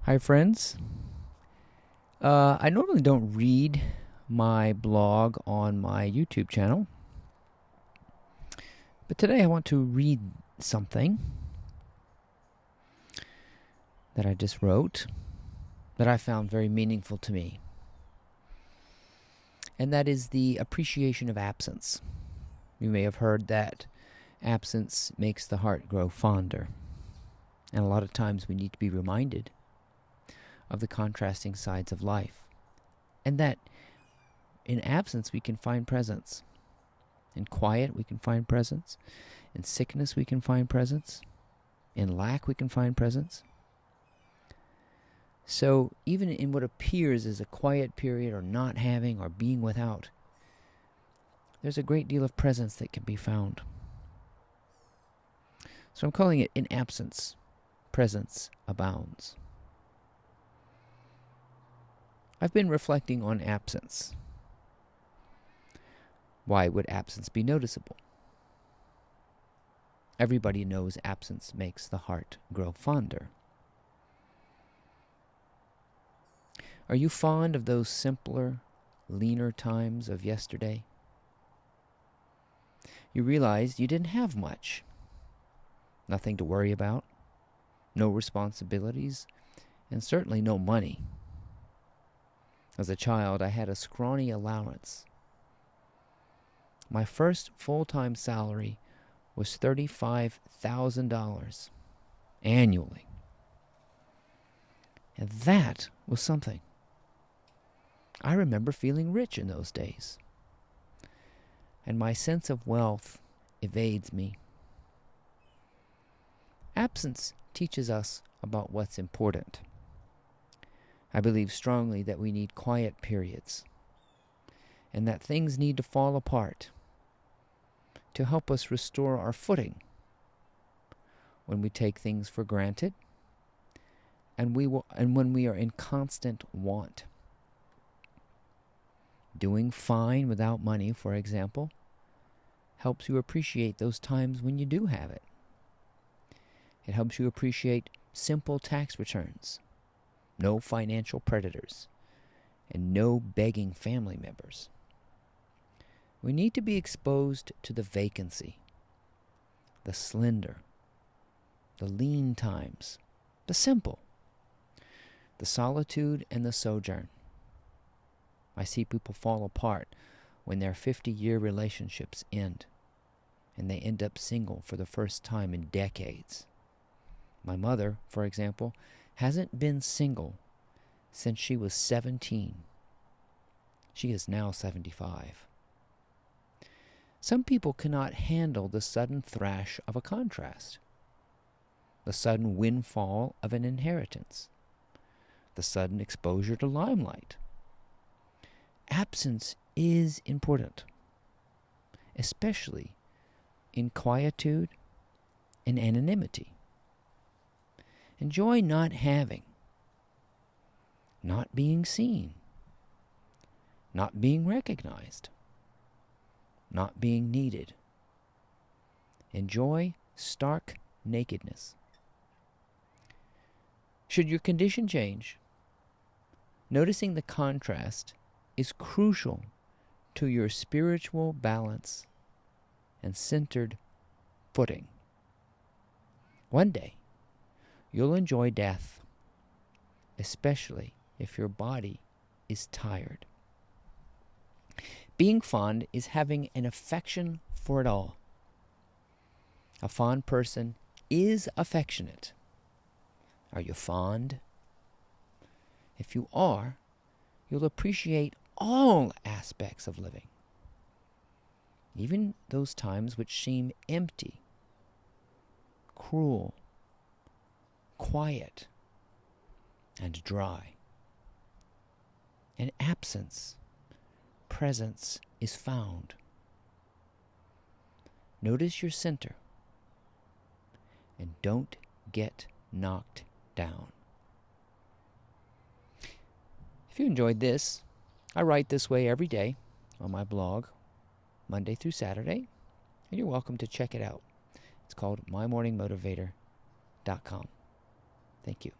Hi, friends. I normally don't read my blog on my YouTube channel, but today I want to read something that I just wrote that I found very meaningful to me, and that is the appreciation of absence. You may have heard that absence makes the heart grow fonder, and a lot of times we need to be reminded of the contrasting sides of life, and that in absence we can find presence. In quiet we can find presence. In sickness we can find presence. In lack we can find presence. So even in what appears as a quiet period or not having or being without, there's a great deal of presence that can be found. So I'm calling it In Absence, Presence Abounds. I've been reflecting on absence. Why would absence be noticeable? Everybody knows absence makes the heart grow fonder. Are you fond of those simpler, leaner times of yesterday? You realized you didn't have much. Nothing to worry about, no responsibilities, and certainly no money. As a child, I had a scrawny allowance. My first full-time salary was $35,000 annually. And that was something. I remember feeling rich in those days. And my sense of wealth evades me. Absence teaches us about what's important. I believe strongly that we need quiet periods, and that things need to fall apart to help us restore our footing when we take things for granted and when we are in constant want. Doing fine without money, for example, helps you appreciate those times when you do have it. It helps you appreciate simple tax returns, no financial predators, and no begging family members. We need to be exposed to the vacancy, the slender, the lean times, the simple, the solitude and the sojourn. I see people fall apart when their 50-year relationships end, and they end up single for the first time in decades. My mother, for example, hasn't been single since she was 17. She is now 75. Some people cannot handle the sudden thrash of a contrast, the sudden windfall of an inheritance, the sudden exposure to limelight. Absence is important, especially in quietude and anonymity. Enjoy not having, not being seen, not being recognized, not being needed. Enjoy stark nakedness. Should your condition change, noticing the contrast is crucial to your spiritual balance and centered footing. One day, you'll enjoy death, especially if your body is tired. Being fond is having an affection for it all. A fond person is affectionate. Are you fond? If you are, you'll appreciate all aspects of living, even those times which seem empty, cruel, quiet, and dry. In absence, presence is found. Notice your center, and don't get knocked down. If you enjoyed this, I write this way every day on my blog, Monday through Saturday, and you're welcome to check it out. It's called mymorningmotivator.com. Thank you.